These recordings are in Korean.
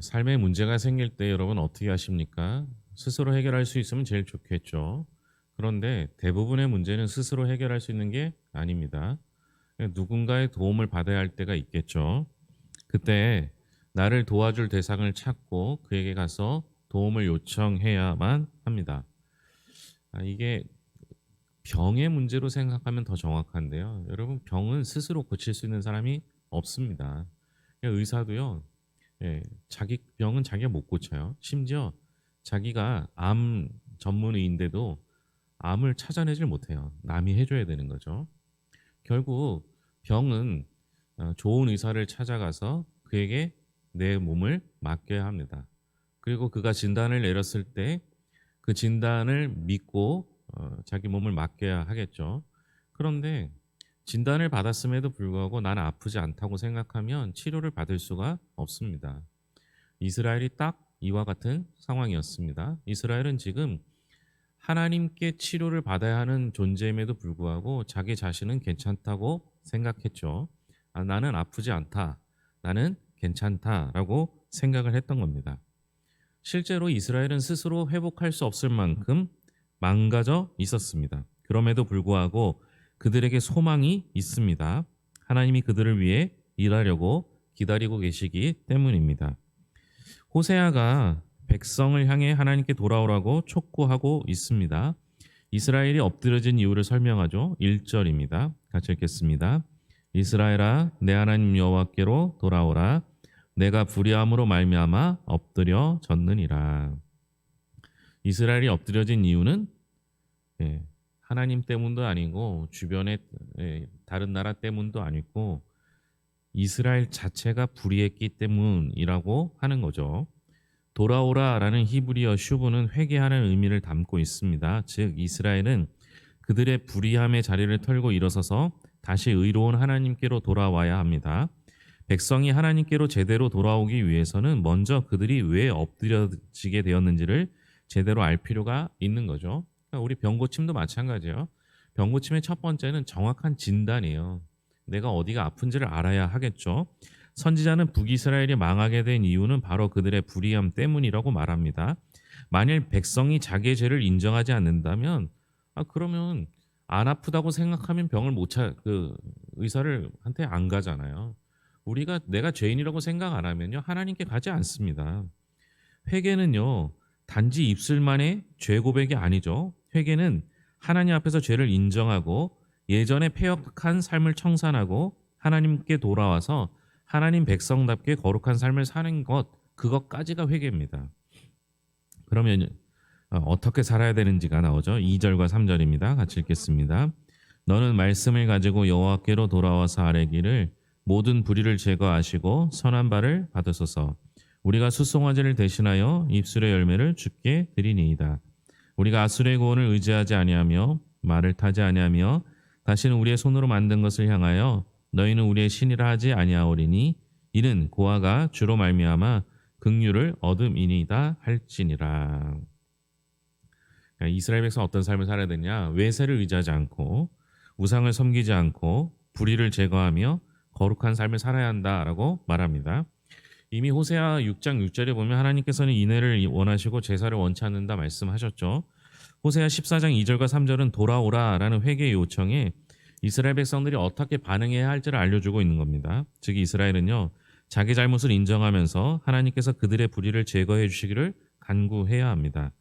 삶에 문제가 생길 때 여러분 어떻게 하십니까? 스스로 해결할 수 있으면 제일 좋겠죠. 그런데 대부분의 문제는 스스로 해결할 수 있는 게 아닙니다. 누군가의 도움을 받아야 할 때가 있겠죠. 그때 나를 도와줄 대상을 찾고 그에게 가서 도움을 요청해야만 합니다. 이게 병의 문제로 생각하면 더 정확한데요. 여러분, 병은 스스로 고칠 수 있는 사람이 없습니다. 의사도요. 자기 병은 자기가 못 고쳐요. 심지어 자기가 암 전문의인데도 암을 찾아내질 못해요. 남이 해줘야 되는 거죠. 결국 병은 좋은 의사를 찾아가서 그에게 내 몸을 맡겨야 합니다. 그리고 그가 진단을 내렸을 때 그 진단을 믿고 자기 몸을 맡겨야 하겠죠. 그런데 진단을 받았음에도 불구하고 나는 아프지 않다고 생각하면 치료를 받을 수가 없습니다. 이스라엘이 딱 이와 같은 상황이었습니다. 이스라엘은 지금 하나님께 치료를 받아야 하는 존재임에도 불구하고 자기 자신은 괜찮다고 생각했죠. 나는 아프지 않다. 나는 괜찮다라고 생각을 했던 겁니다. 실제로 이스라엘은 스스로 회복할 수 없을 만큼 망가져 있었습니다. 그럼에도 불구하고 그들에게 소망이 있습니다. 하나님이 그들을 위해 일하려고 기다리고 계시기 때문입니다. 호세아가 백성을 향해 하나님께 돌아오라고 촉구하고 있습니다. 이스라엘이 엎드려진 이유를 설명하죠. 1절입니다. 같이 읽겠습니다. 이스라엘아, 내 하나님 여호와께로 돌아오라. 내가 불의함으로 말미암아 엎드려졌느니라. 이스라엘이 엎드려진 이유는 하나님 때문도 아니고 주변의 다른 나라 때문도 아니고 이스라엘 자체가 불의했기 때문이라고 하는 거죠. 돌아오라라는 히브리어 슈브는 회개하는 의미를 담고 있습니다. 즉 이스라엘은 그들의 불의함의 자리를 털고 일어서서 다시 의로운 하나님께로 돌아와야 합니다. 백성이 하나님께로 제대로 돌아오기 위해서는 먼저 그들이 왜 엎드려지게 되었는지를 제대로 알 필요가 있는 거죠. 그러니까 우리 병고침도 마찬가지예요. 병고침의 첫 번째는 정확한 진단이에요. 내가 어디가 아픈지를 알아야 하겠죠. 선지자는 북이스라엘이 망하게 된 이유는 바로 그들의 불의함 때문이라고 말합니다. 만일 백성이 자기의 죄를 인정하지 않는다면 그러면 안 아프다고 생각하면 병을 못 의사를 한테 안 가잖아요. 우리가 내가 죄인이라고 생각 안 하면요 하나님께 가지 않습니다. 회개는요 단지 입술만의 죄 고백이 아니죠. 회개는 하나님 앞에서 죄를 인정하고 예전에 패역한 삶을 청산하고 하나님께 돌아와서 하나님 백성답게 거룩한 삶을 사는 것, 그것까지가 회개입니다. 그러면 어떻게 살아야 되는지가 나오죠. 2절과 3절입니다. 같이 읽겠습니다. 너는 말씀을 가지고 여호와께로 돌아와서 아뢰기를 모든 불의를 제거하시고 선한 바를 받으소서. 우리가 수송아지를 대신하여 입술의 열매를 주께 드리니이다. 우리가 아수르의 구원을 의지하지 아니하며 말을 타지 아니하며 다시는 우리의 손으로 만든 것을 향하여 너희는 우리의 신이라 하지 아니하오리니 이는 고아가 주로 말미암아 긍휼을 얻음이니이다 할지니라. 그러니까 이스라엘 백성 어떤 삶을 살아야 되냐? 외세를 의지하지 않고 우상을 섬기지 않고 불의를 제거하며 거룩한 삶을 살아야 한다라고 말합니다. 이미 호세아 6장 6절에 보면 하나님께서는 인애를 원하시고 제사를 원치 않는다 말씀하셨죠. 호세아 14장 2절과 3절은 돌아오라라는 회개 요청에 이스라엘 백성들이 어떻게 반응해야 할지를 알려주고 있는 겁니다. 즉 이스라엘은요 자기 잘못을 인정하면서 하나님께서 그들의 불의를 제거해 주시기를 간구해야 합니다.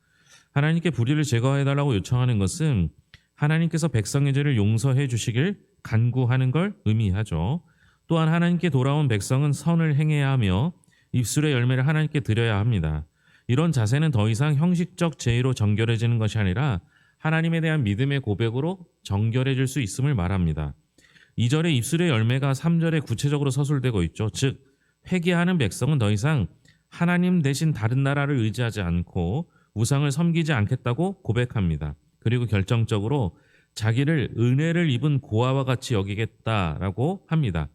하나님께 불의를 제거해달라고 요청하는 것은 하나님께서 백성의 죄를 용서해 주시길 간구하는 걸 의미하죠. 또한 하나님께 돌아온 백성은 선을 행해야 하며 입술의 열매를 하나님께 드려야 합니다. 이런 자세는 더 이상 형식적 제의로 정결해지는 것이 아니라 하나님에 대한 믿음의 고백으로 정결해질 수 있음을 말합니다. 2절의 입술의 열매가 3절에 구체적으로 서술되고 있죠. 즉 회개하는 백성은 더 이상 하나님 대신 다른 나라를 의지하지 않고 우상을 섬기지 않겠다고 고백합니다. 그리고 결정적으로 자기를 은혜를 입은 고아와 같이 여기겠다라고 합니다.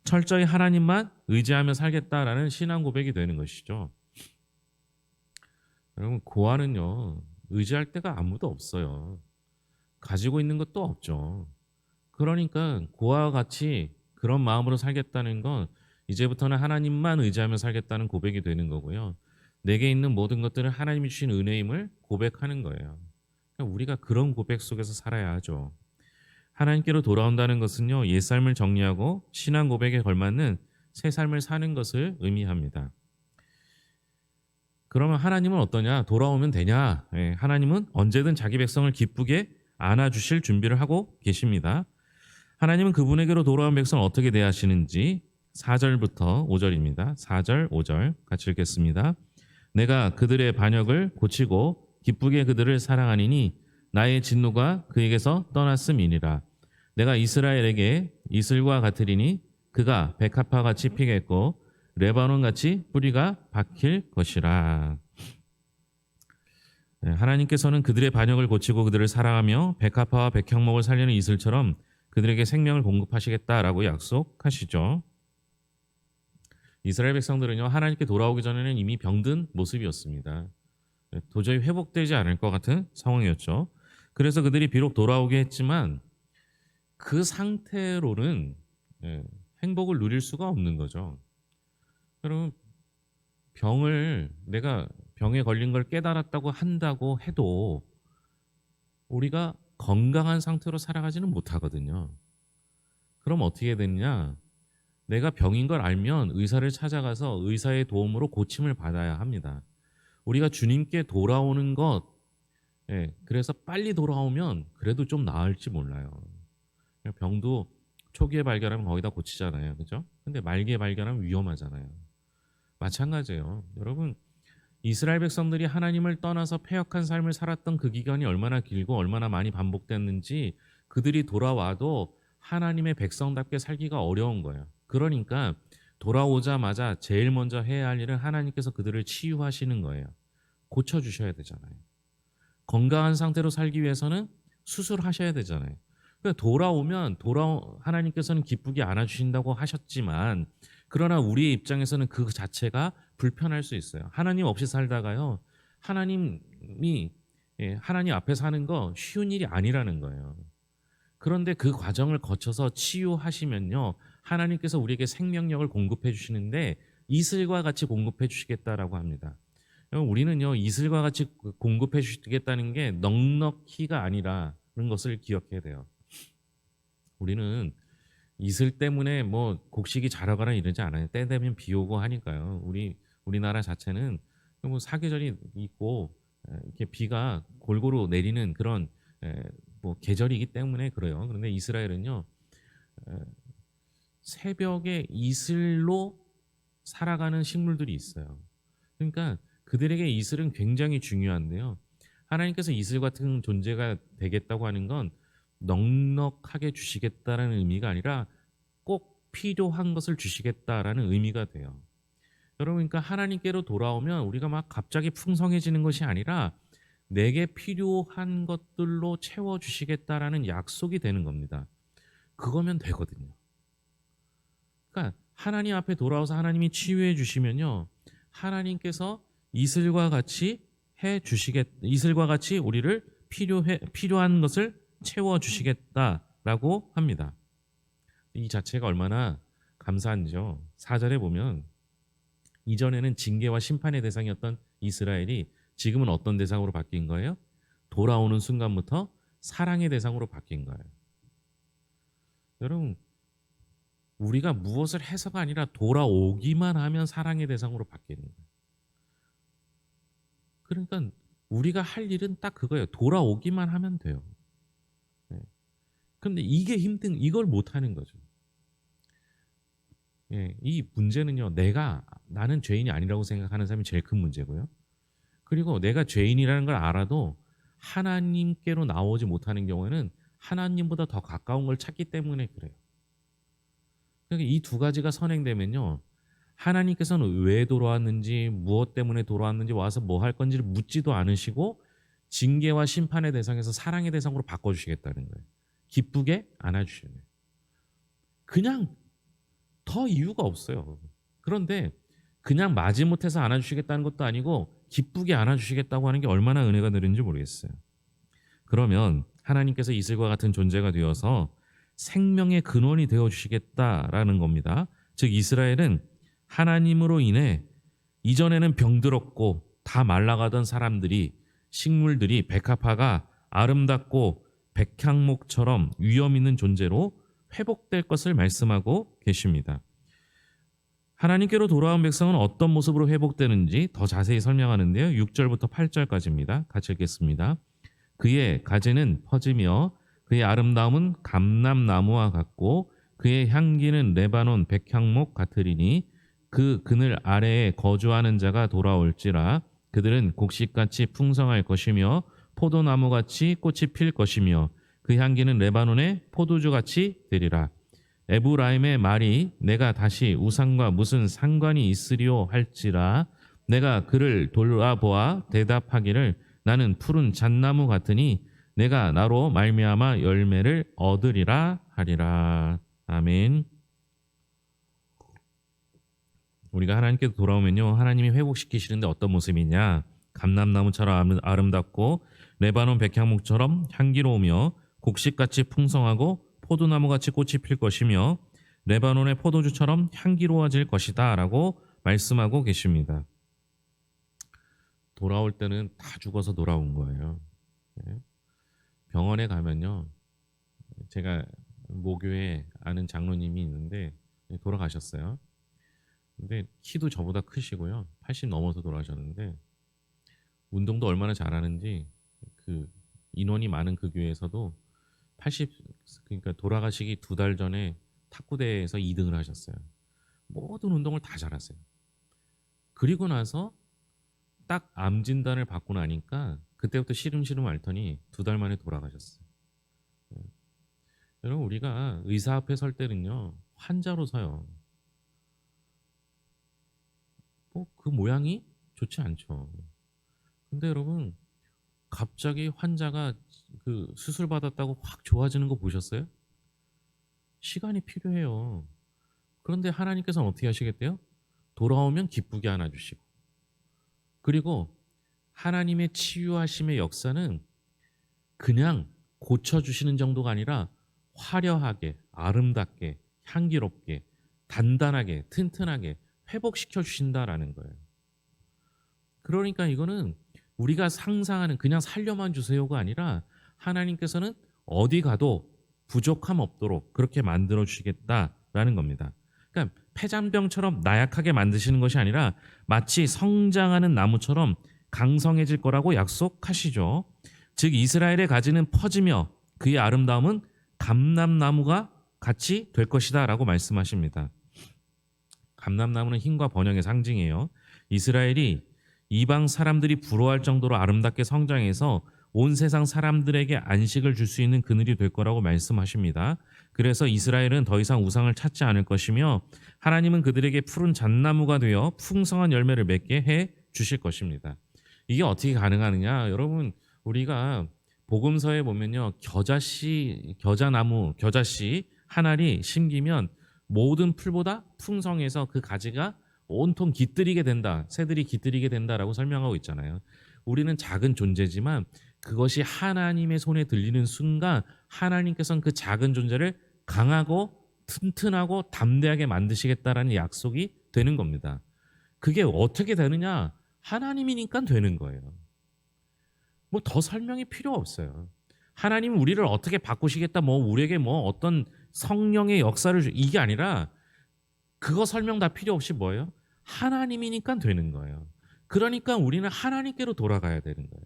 철저히 하나님만 의지하며 살겠다라는 신앙 고백이 되는 것이죠. 여러분 고아는요 의지할 데가 아무도 없어요. 가지고 있는 것도 없죠. 그러니까 고아와 같이 그런 마음으로 살겠다는 건 이제부터는 하나님만 의지하며 살겠다는 고백이 되는 거고요. 내게 있는 모든 것들은 하나님이 주신 은혜임을 고백하는 거예요. 그러니까 우리가 그런 고백 속에서 살아야 하죠. 하나님께로 돌아온다는 것은요, 옛삶을 정리하고 신앙 고백에 걸맞는 새 삶을 사는 것을 의미합니다. 그러면 하나님은 어떠냐? 돌아오면 되냐? 예, 하나님은 언제든 자기 백성을 기쁘게 안아주실 준비를 하고 계십니다. 하나님은 그분에게로 돌아온 백성을 어떻게 대하시는지 4절부터 5절입니다. 4절, 5절 같이 읽겠습니다. 내가 그들의 반역을 고치고 기쁘게 그들을 사랑하니니 나의 진노가 그에게서 떠났음이니라. 내가 이스라엘에게 이슬과 같으리니 그가 백합화 같이 피겠고 레바논 같이 뿌리가 박힐 것이라. 하나님께서는 그들의 반역을 고치고 그들을 사랑하며 백합화와 백향목을 살리는 이슬처럼 그들에게 생명을 공급하시겠다라고 약속하시죠. 이스라엘 백성들은요, 하나님께 돌아오기 전에는 이미 병든 모습이었습니다. 도저히 회복되지 않을 것 같은 상황이었죠. 그래서 그들이 비록 돌아오게 했지만 그 상태로는 행복을 누릴 수가 없는 거죠. 여러분, 내가 병에 걸린 걸 깨달았다고 한다고 해도 우리가 건강한 상태로 살아가지는 못하거든요. 그럼 어떻게 되느냐? 내가 병인 걸 알면 의사를 찾아가서 의사의 도움으로 고침을 받아야 합니다. 우리가 주님께 돌아오는 것, 그래서 빨리 돌아오면 그래도 좀 나을지 몰라요. 병도 초기에 발견하면 거의 다 고치잖아요. 그죠? 근데 말기에 발견하면 위험하잖아요. 마찬가지예요. 여러분, 이스라엘 백성들이 하나님을 떠나서 패역한 삶을 살았던 그 기간이 얼마나 길고 얼마나 많이 반복됐는지 그들이 돌아와도 하나님의 백성답게 살기가 어려운 거예요. 그러니까 돌아오자마자 제일 먼저 해야 할 일은 하나님께서 그들을 치유하시는 거예요. 고쳐주셔야 되잖아요. 건강한 상태로 살기 위해서는 수술하셔야 되잖아요. 그러니까 돌아오면 하나님께서는 기쁘게 안아주신다고 하셨지만 그러나 우리의 입장에서는 그 자체가 불편할 수 있어요. 하나님 없이 살다가요. 하나님 앞에 사는 거 쉬운 일이 아니라는 거예요. 그런데 그 과정을 거쳐서 치유하시면요. 하나님께서 우리에게 생명력을 공급해 주시는데 이슬과 같이 공급해 주시겠다라고 합니다. 우리는요. 이슬과 같이 공급해 주시겠다는 게 넉넉히가 아니라는 것을 기억해야 돼요. 우리는 이슬 때문에 뭐 곡식이 자라거나 이러지 않아요. 때 되면 비 오고 하니까요. 우리나라 자체는 뭐 사계절이 있고 이렇게 비가 골고루 내리는 그런 뭐 계절이기 때문에 그래요. 그런데 이스라엘은요. 새벽에 이슬로 살아가는 식물들이 있어요. 그러니까 그들에게 이슬은 굉장히 중요한데요. 하나님께서 이슬 같은 존재가 되겠다고 하는 건 넉넉하게 주시겠다라는 의미가 아니라 꼭 필요한 것을 주시겠다라는 의미가 돼요. 여러분, 그러니까 하나님께로 돌아오면 우리가 막 갑자기 풍성해지는 것이 아니라 내게 필요한 것들로 채워주시겠다라는 약속이 되는 겁니다. 그거면 되거든요. 그러니까 하나님 앞에 돌아와서 하나님이 치유해 주시면요. 하나님께서 이슬과 같이 이슬과 같이 우리를 필요한 것을 채워주시겠다라고 합니다. 이 자체가 얼마나 감사한지요. 4절에 보면 이전에는 징계와 심판의 대상이었던 이스라엘이 지금은 어떤 대상으로 바뀐 거예요? 돌아오는 순간부터 사랑의 대상으로 바뀐 거예요. 여러분, 우리가 무엇을 해서가 아니라 돌아오기만 하면 사랑의 대상으로 바뀌는 거예요. 그러니까 우리가 할 일은 딱 그거예요. 돌아오기만 하면 돼요. 그런데 이걸 못하는 거죠. 이 문제는요. 나는 죄인이 아니라고 생각하는 사람이 제일 큰 문제고요. 그리고 내가 죄인이라는 걸 알아도 하나님께로 나오지 못하는 경우에는 하나님보다 더 가까운 걸 찾기 때문에 그래요. 그러니까 이 두 가지가 선행되면요. 하나님께서는 왜 돌아왔는지 무엇 때문에 돌아왔는지 와서 뭐 할 건지를 묻지도 않으시고 징계와 심판의 대상에서 사랑의 대상으로 바꿔주시겠다는 거예요. 기쁘게 안아주시는 거예요. 그냥 더 이유가 없어요. 그런데 그냥 마지못해서 안아주시겠다는 것도 아니고 기쁘게 안아주시겠다고 하는 게 얼마나 은혜가 되는지 모르겠어요. 그러면 하나님께서 이슬과 같은 존재가 되어서 생명의 근원이 되어주시겠다라는 겁니다. 즉 이스라엘은 하나님으로 인해 이전에는 병들었고 다 말라가던 사람들이 식물들이 백합화가 아름답고 백향목처럼 위험 있는 존재로 회복될 것을 말씀하고 계십니다. 하나님께로 돌아온 백성은 어떤 모습으로 회복되는지 더 자세히 설명하는데요. 6절부터 8절까지입니다. 같이 읽겠습니다. 그의 가지는 퍼지며 그의 아름다움은 감람나무와 같고 그의 향기는 레바논 백향목 같으리니 그 그늘 아래에 거주하는 자가 돌아올지라 그들은 곡식같이 풍성할 것이며 포도나무같이 꽃이 필 것이며 그 향기는 레바논의 포도주같이 되리라. 에브라임의 말이 내가 다시 우상과 무슨 상관이 있으리요 할지라 내가 그를 돌아보아 대답하기를 나는 푸른 잣나무 같으니 내가 나로 말미암아 열매를 얻으리라 하리라. 아멘. 우리가 하나님께 돌아오면요, 하나님이 회복시키시는데 어떤 모습이냐? 감람나무처럼 아름답고 레바논 백향목처럼 향기로우며 곡식같이 풍성하고 포도나무같이 꽃이 필 것이며 레바논의 포도주처럼 향기로워질 것이다 라고 말씀하고 계십니다. 돌아올 때는 다 죽어서 돌아온 거예요. 병원에 가면요, 제가 모교에 아는 장로님이 있는데 돌아가셨어요. 근데 키도 저보다 크시고요. 80 넘어서 돌아가셨는데 운동도 얼마나 잘하는지 그 인원이 많은 그 교회에서도 80 그러니까 돌아가시기 2달 전에 탁구대회에서 2등을 하셨어요. 모든 운동을 다 잘하세요. 그리고 나서 딱 암 진단을 받고 나니까 그때부터 시름시름 앓더니 2달 만에 돌아가셨어요. 여러분 우리가 의사 앞에 설 때는요 환자로 서요. 그 모양이 좋지 않죠. 근데 여러분 갑자기 환자가 그 수술 받았다고 확 좋아지는 거 보셨어요? 시간이 필요해요. 그런데 하나님께서는 어떻게 하시겠대요? 돌아오면 기쁘게 안아주시고 그리고 하나님의 치유하심의 역사는 그냥 고쳐주시는 정도가 아니라 화려하게 아름답게 향기롭게 단단하게 튼튼하게 회복시켜 주신다라는 거예요. 그러니까 이거는 우리가 상상하는 그냥 살려만 주세요가 아니라 하나님께서는 어디 가도 부족함 없도록 그렇게 만들어 주시겠다라는 겁니다. 그러니까 폐잔병처럼 나약하게 만드시는 것이 아니라 마치 성장하는 나무처럼 강성해질 거라고 약속하시죠. 즉 이스라엘의 가지는 퍼지며 그의 아름다움은 감람나무가 같이 될 것이다 라고 말씀하십니다. 감람나무는 힘과 번영의 상징이에요. 이스라엘이 이방 사람들이 부러워할 정도로 아름답게 성장해서 온 세상 사람들에게 안식을 줄 수 있는 그늘이 될 거라고 말씀하십니다. 그래서 이스라엘은 더 이상 우상을 찾지 않을 것이며 하나님은 그들에게 푸른 잣나무가 되어 풍성한 열매를 맺게 해 주실 것입니다. 이게 어떻게 가능하느냐? 여러분 우리가 복음서에 보면요. 겨자나무, 겨자씨 한 알이 심기면 모든 풀보다 풍성해서 그 가지가 온통 깃들이게 된다. 새들이 깃들이게 된다라고 설명하고 있잖아요. 우리는 작은 존재지만 그것이 하나님의 손에 들리는 순간 하나님께서는 그 작은 존재를 강하고 튼튼하고 담대하게 만드시겠다라는 약속이 되는 겁니다. 그게 어떻게 되느냐? 하나님이니까 되는 거예요. 뭐 더 설명이 필요 없어요. 하나님은 우리를 어떻게 바꾸시겠다, 우리에게 어떤 성령의 역사를 이게 아니라 그거 설명 다 필요 없이 뭐예요? 하나님이니까 되는 거예요. 그러니까 우리는 하나님께로 돌아가야 되는 거예요.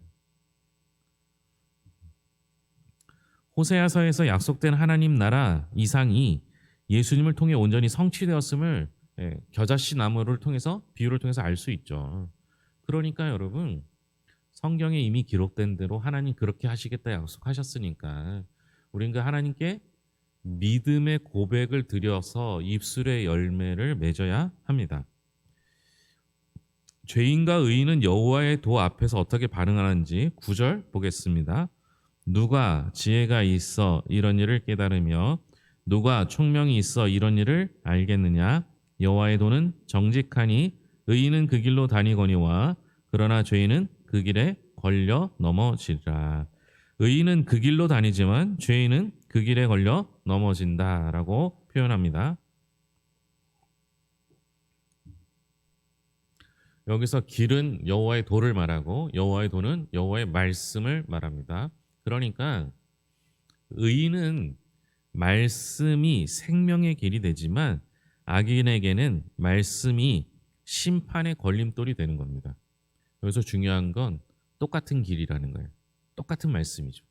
호세아서에서 약속된 하나님 나라 이상이 예수님을 통해 온전히 성취되었음을 겨자씨 나무를 통해서 비유를 통해서 알 수 있죠. 그러니까 여러분 성경에 이미 기록된 대로 하나님 그렇게 하시겠다 약속하셨으니까 우리는 그 하나님께 믿음의 고백을 드려서 입술의 열매를 맺어야 합니다. 죄인과 의인은 여호와의 도 앞에서 어떻게 반응하는지 9절 보겠습니다. 누가 지혜가 있어 이런 일을 깨달으며 누가 총명이 있어 이런 일을 알겠느냐? 여호와의 도는 정직하니 의인은 그 길로 다니거니와 그러나 죄인은 그 길에 걸려 넘어지리라. 의인은 그 길로 다니지만 죄인은 그 길에 걸려 넘어진다라고 표현합니다. 여기서 길은 여호와의 도를 말하고 여호와의 도는 여호와의 말씀을 말합니다. 그러니까 의인은 말씀이 생명의 길이 되지만 악인에게는 말씀이 심판의 걸림돌이 되는 겁니다. 여기서 중요한 건 똑같은 길이라는 거예요. 똑같은 말씀이죠.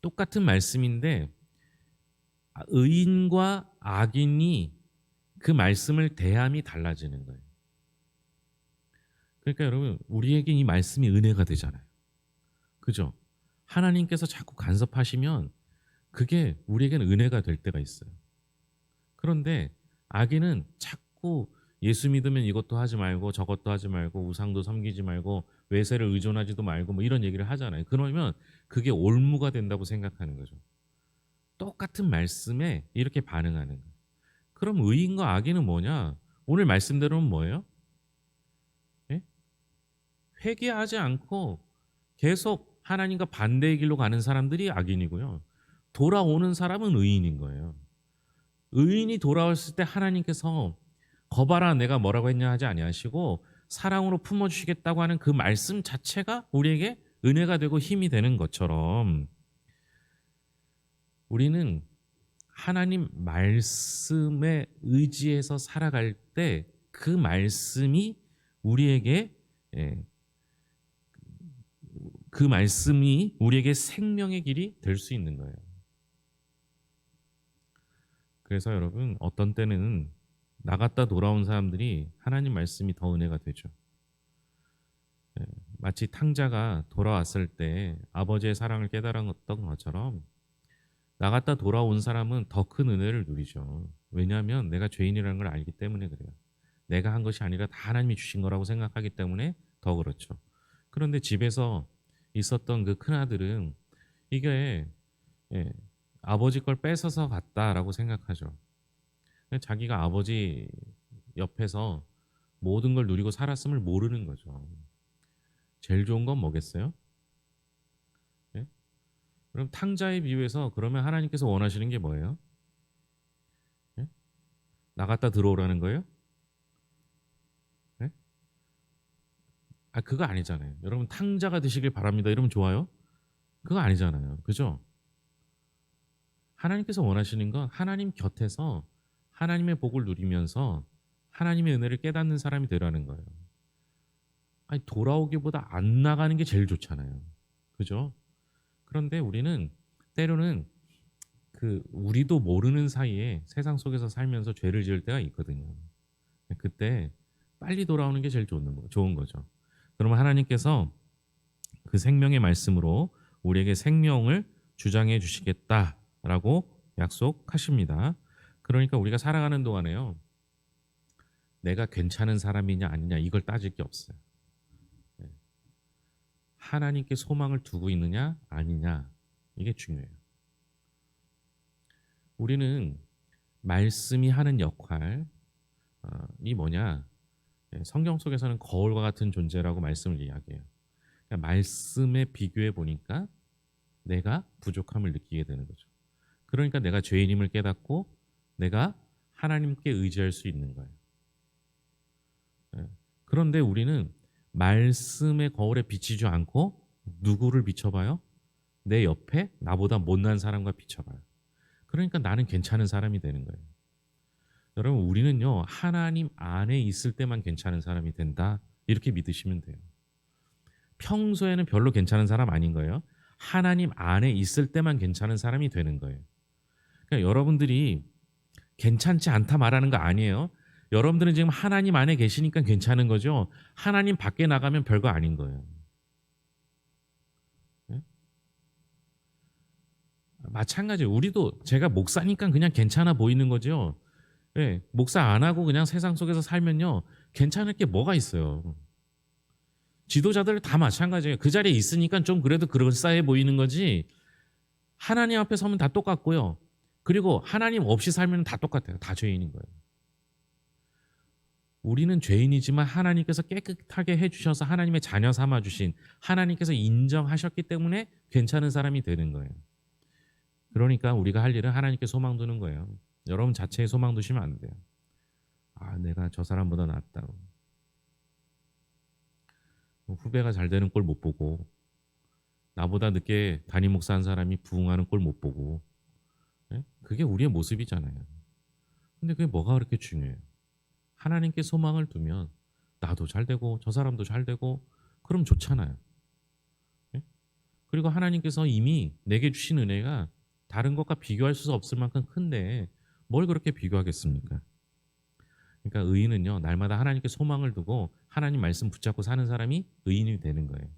똑같은 말씀인데 의인과 악인이 그 말씀을 대함이 달라지는 거예요. 그러니까 여러분, 우리에게 이 말씀이 은혜가 되잖아요. 그죠? 하나님께서 자꾸 간섭하시면 그게 우리에게는 은혜가 될 때가 있어요. 그런데 악인은 자꾸 예수 믿으면 이것도 하지 말고 저것도 하지 말고 우상도 섬기지 말고 외세를 의존하지도 말고 뭐 이런 얘기를 하잖아요. 그러면 그게 올무가 된다고 생각하는 거죠. 똑같은 말씀에 이렇게 반응하는 거예요. 그럼 의인과 악인은 뭐냐? 오늘 말씀대로는 뭐예요? 예? 회개하지 않고 계속 하나님과 반대의 길로 가는 사람들이 악인이고요. 돌아오는 사람은 의인인 거예요. 의인이 돌아왔을 때 하나님께서 거봐라 내가 뭐라고 했냐 하지 아니하시고 사랑으로 품어주시겠다고 하는 그 말씀 자체가 우리에게 은혜가 되고 힘이 되는 것처럼 우리는 하나님 말씀에 의지해서 살아갈 때 그 말씀이 우리에게 그 말씀이 우리에게 생명의 길이 될 수 있는 거예요. 그래서 여러분 어떤 때는 나갔다 돌아온 사람들이 하나님 말씀이 더 은혜가 되죠. 마치 탕자가 돌아왔을 때 아버지의 사랑을 깨달았던 것처럼 나갔다 돌아온 사람은 더 큰 은혜를 누리죠. 왜냐하면 내가 죄인이라는 걸 알기 때문에 그래요. 내가 한 것이 아니라 다 하나님이 주신 거라고 생각하기 때문에 더 그렇죠. 그런데 집에서 있었던 그 큰아들은 이게 아버지 걸 뺏어서 갔다라고 생각하죠. 자기가 아버지 옆에서 모든 걸 누리고 살았음을 모르는 거죠. 제일 좋은 건 뭐겠어요? 예? 그럼 탕자에 비유해서 그러면 하나님께서 원하시는 게 뭐예요? 예? 나갔다 들어오라는 거예요? 예? 그거 아니잖아요. 여러분 탕자가 되시길 바랍니다. 이러면 좋아요? 그거 아니잖아요. 그죠? 하나님께서 원하시는 건 하나님 곁에서 하나님의 복을 누리면서 하나님의 은혜를 깨닫는 사람이 되라는 거예요. 아니 돌아오기보다 안 나가는 게 제일 좋잖아요. 그죠? 그런데 우리는 때로는 우리도 모르는 사이에 세상 속에서 살면서 죄를 지을 때가 있거든요. 그때 빨리 돌아오는 게 제일 좋은 거죠. 그러면 하나님께서 그 생명의 말씀으로 우리에게 생명을 주장해 주시겠다라고 약속하십니다. 그러니까 우리가 살아가는 동안에요. 내가 괜찮은 사람이냐 아니냐 이걸 따질 게 없어요. 하나님께 소망을 두고 있느냐 아니냐 이게 중요해요. 우리는 말씀이 하는 역할이 뭐냐? 성경 속에서는 거울과 같은 존재라고 말씀을 이야기해요. 그러니까 말씀에 비교해 보니까 내가 부족함을 느끼게 되는 거죠. 그러니까 내가 죄인임을 깨닫고 내가 하나님께 의지할 수 있는 거예요. 그런데 우리는 말씀의 거울에 비치지 않고 누구를 비춰봐요? 내 옆에 나보다 못난 사람과 비춰봐요. 그러니까 나는 괜찮은 사람이 되는 거예요. 여러분 우리는요 하나님 안에 있을 때만 괜찮은 사람이 된다 이렇게 믿으시면 돼요. 평소에는 별로 괜찮은 사람 아닌 거예요. 하나님 안에 있을 때만 괜찮은 사람이 되는 거예요. 그러니까 여러분들이 괜찮지 않다 말하는 거 아니에요. 여러분들은 지금 하나님 안에 계시니까 괜찮은 거죠. 하나님 밖에 나가면 별거 아닌 거예요. 네? 마찬가지예요. 우리도 제가 목사니까 그냥 괜찮아 보이는 거죠. 네, 목사 안 하고 그냥 세상 속에서 살면요. 괜찮을 게 뭐가 있어요. 지도자들 다 마찬가지예요. 그 자리에 있으니까 좀 그래도 그럴싸해 보이는 거지. 하나님 앞에 서면 다 똑같고요. 그리고 하나님 없이 살면 다 똑같아요. 다 죄인인 거예요. 우리는 죄인이지만 하나님께서 깨끗하게 해주셔서 하나님의 자녀 삼아주신 하나님께서 인정하셨기 때문에 괜찮은 사람이 되는 거예요. 그러니까 우리가 할 일은 하나님께 소망 두는 거예요. 여러분 자체에 소망 두시면 안 돼요. 내가 저 사람보다 낫다고. 후배가 잘 되는 꼴 못 보고, 나보다 늦게 담임 목사한 사람이 부흥하는 꼴 못 보고, 예? 그게 우리의 모습이잖아요. 근데 그게 뭐가 그렇게 중요해요? 하나님께 소망을 두면 나도 잘 되고 저 사람도 잘 되고 그럼 좋잖아요. 예? 그리고 하나님께서 이미 내게 주신 은혜가 다른 것과 비교할 수 없을 만큼 큰데 뭘 그렇게 비교하겠습니까? 그러니까 의인은요, 날마다 하나님께 소망을 두고 하나님 말씀 붙잡고 사는 사람이 의인이 되는 거예요.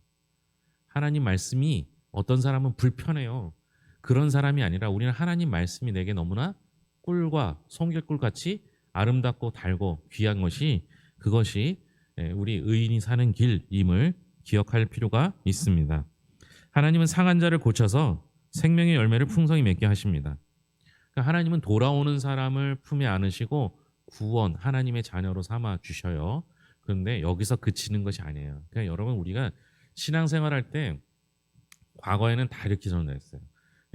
하나님 말씀이 어떤 사람은 불편해요. 그런 사람이 아니라 우리는 하나님 말씀이 내게 너무나 꿀과 송길꿀 같이 아름답고 달고 귀한 것이, 그것이 우리 의인이 사는 길임을 기억할 필요가 있습니다. 하나님은 상한 자를 고쳐서 생명의 열매를 풍성히 맺게 하십니다. 그러니까 하나님은 돌아오는 사람을 품에 안으시고 구원, 하나님의 자녀로 삼아 주셔요. 그런데 여기서 그치는 것이 아니에요. 그냥 여러분, 우리가 신앙생활할 때 과거에는 다 이렇게 전도했어요.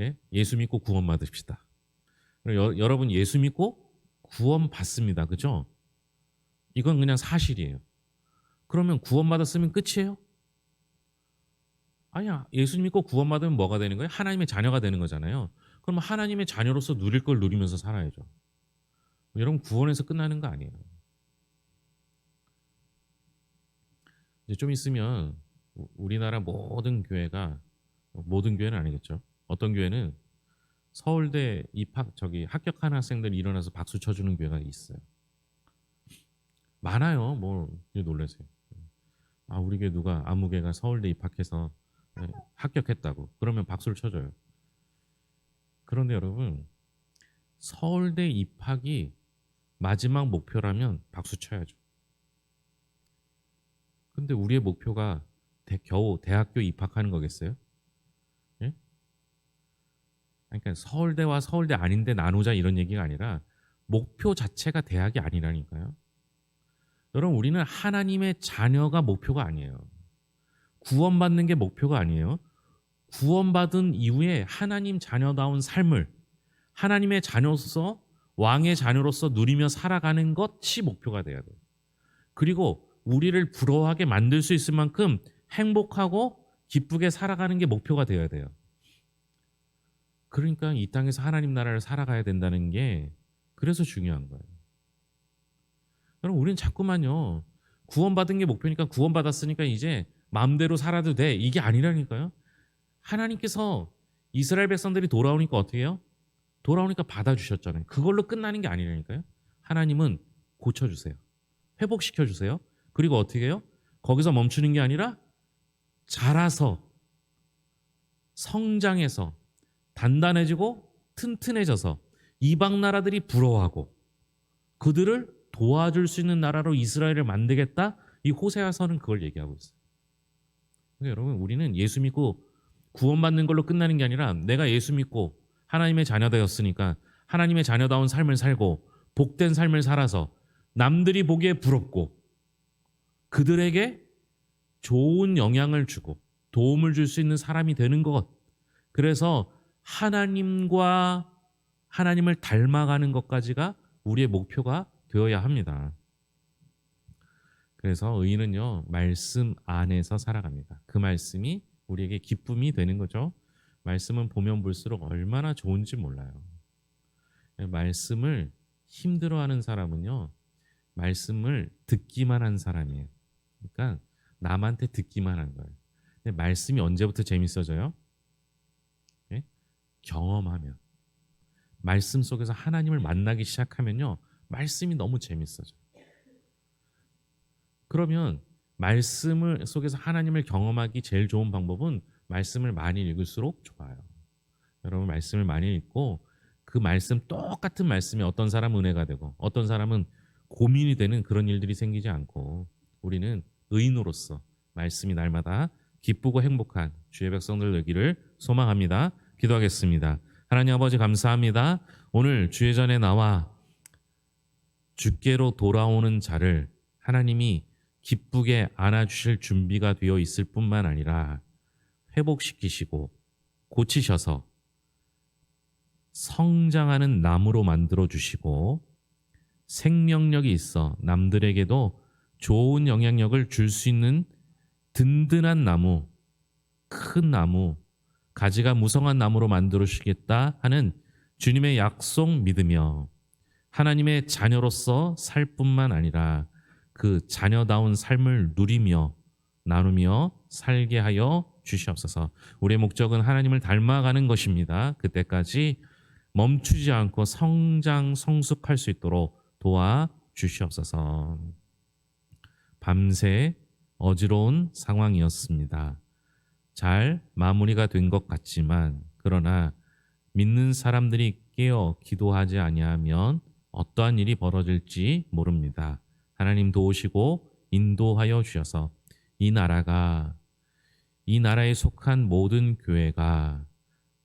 예? 예수 믿고 구원 받으십시다. 여러분, 예수 믿고 구원 받습니다. 그죠? 이건 그냥 사실이에요. 그러면 구원 받았으면 끝이에요? 아니야. 예수 믿고 구원 받으면 뭐가 되는 거예요? 하나님의 자녀가 되는 거잖아요. 그러면 하나님의 자녀로서 누릴 걸 누리면서 살아야죠. 여러분, 구원에서 끝나는 거 아니에요. 이제 좀 있으면 우리나라 모든 교회가, 모든 교회는 아니겠죠. 어떤 교회는 서울대 합격한 학생들이 일어나서 박수 쳐주는 교회가 있어요. 많아요. 뭐 놀라세요. 아, 우리 교회 누가 아무개가 서울대 입학해서 합격했다고 그러면 박수를 쳐줘요. 그런데 여러분, 서울대 입학이 마지막 목표라면 박수 쳐야죠. 근데 우리의 목표가 겨우 대학교 입학하는 거겠어요? 예? 그러니까 서울대와 서울대 아닌데 나누자 이런 얘기가 아니라 목표 자체가 대학이 아니라니까요. 여러분, 우리는 하나님의 자녀가 목표가 아니에요. 구원받는 게 목표가 아니에요. 구원받은 이후에 하나님 자녀다운 삶을 하나님의 자녀로서, 왕의 자녀로서 누리며 살아가는 것이 목표가 돼야 돼요. 그리고 우리를 부러워하게 만들 수 있을 만큼 행복하고 기쁘게 살아가는 게 목표가 되어야 돼요. 그러니까 이 땅에서 하나님 나라를 살아가야 된다는 게 그래서 중요한 거예요. 여러분, 우리는 자꾸만요, 구원받은 게 목표니까 구원받았으니까 이제 마음대로 살아도 돼, 이게 아니라니까요. 하나님께서 이스라엘 백성들이 돌아오니까 어떻게 해요? 돌아오니까 받아주셨잖아요. 그걸로 끝나는 게 아니라니까요. 하나님은 고쳐주세요. 회복시켜주세요. 그리고 어떻게 해요? 거기서 멈추는 게 아니라 자라서, 성장해서, 단단해지고 튼튼해져서 이방 나라들이 부러워하고 그들을 도와줄 수 있는 나라로 이스라엘을 만들겠다. 이 호세아서는 그걸 얘기하고 있어요. 그러니까 여러분, 우리는 예수 믿고 구원받는 걸로 끝나는 게 아니라 내가 예수 믿고 하나님의 자녀 되었으니까 하나님의 자녀다운 삶을 살고 복된 삶을 살아서 남들이 보기에 부럽고 그들에게 좋은 영향을 주고 도움을 줄 수 있는 사람이 되는 것. 그래서 하나님과 하나님을 닮아가는 것까지가 우리의 목표가 되어야 합니다. 그래서 의인은요, 말씀 안에서 살아갑니다. 그 말씀이 우리에게 기쁨이 되는 거죠. 말씀은 보면 볼수록 얼마나 좋은지 몰라요. 말씀을 힘들어하는 사람은요, 말씀을 듣기만 한 사람이에요. 그러니까 남한테 듣기만 한 거예요. 근데 말씀이 언제부터 재밌어져요? 예? 경험하면. 말씀 속에서 하나님을 만나기 시작하면요, 말씀이 너무 재밌어져요. 그러면 말씀을 속에서 하나님을 경험하기 제일 좋은 방법은 말씀을 많이 읽을수록 좋아요. 여러분, 말씀을 많이 읽고 그 말씀, 똑같은 말씀이 어떤 사람은 은혜가 되고 어떤 사람은 고민이 되는 그런 일들이 생기지 않고, 우리는 의인으로서 말씀이 날마다 기쁘고 행복한 주의 백성들 되기를 소망합니다. 기도하겠습니다. 하나님 아버지, 감사합니다. 오늘 주의 전에 나와 주께로 돌아오는 자를 하나님이 기쁘게 안아주실 준비가 되어 있을 뿐만 아니라 회복시키시고 고치셔서 성장하는 나무로 만들어 주시고 생명력이 있어 남들에게도 좋은 영향력을 줄 수 있는 든든한 나무, 큰 나무, 가지가 무성한 나무로 만들어 주시겠다 하는 주님의 약속 믿으며 하나님의 자녀로서 살 뿐만 아니라 그 자녀다운 삶을 누리며 나누며 살게 하여 주시옵소서. 우리의 목적은 하나님을 닮아가는 것입니다. 그때까지 멈추지 않고 성장 성숙할 수 있도록 도와 주시옵소서. 밤새 어지러운 상황이었습니다. 잘 마무리가 된 것 같지만 그러나 믿는 사람들이 깨어 기도하지 아니하면 어떠한 일이 벌어질지 모릅니다. 하나님 도우시고 인도하여 주셔서 이 나라가 이 나라에 속한 모든 교회가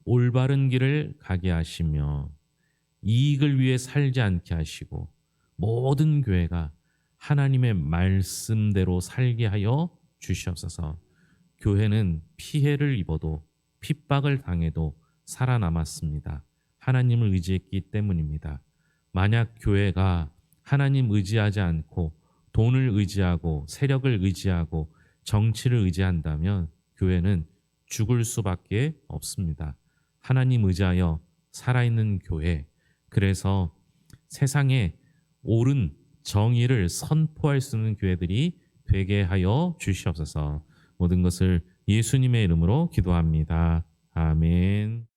올바른 길을 가게 하시며 이익을 위해 살지 않게 하시고 모든 교회가 하나님의 말씀대로 살게 하여 주시옵소서. 교회는 피해를 입어도 핍박을 당해도 살아남았습니다. 하나님을 의지했기 때문입니다. 만약 교회가 하나님 의지하지 않고 돈을 의지하고 세력을 의지하고 정치를 의지한다면 교회는 죽을 수밖에 없습니다. 하나님 의지하여 살아있는 교회, 그래서 세상에 옳은 정의를 선포할 수 있는 교회들이 되게 하여 주시옵소서. 모든 것을 예수님의 이름으로 기도합니다. 아멘.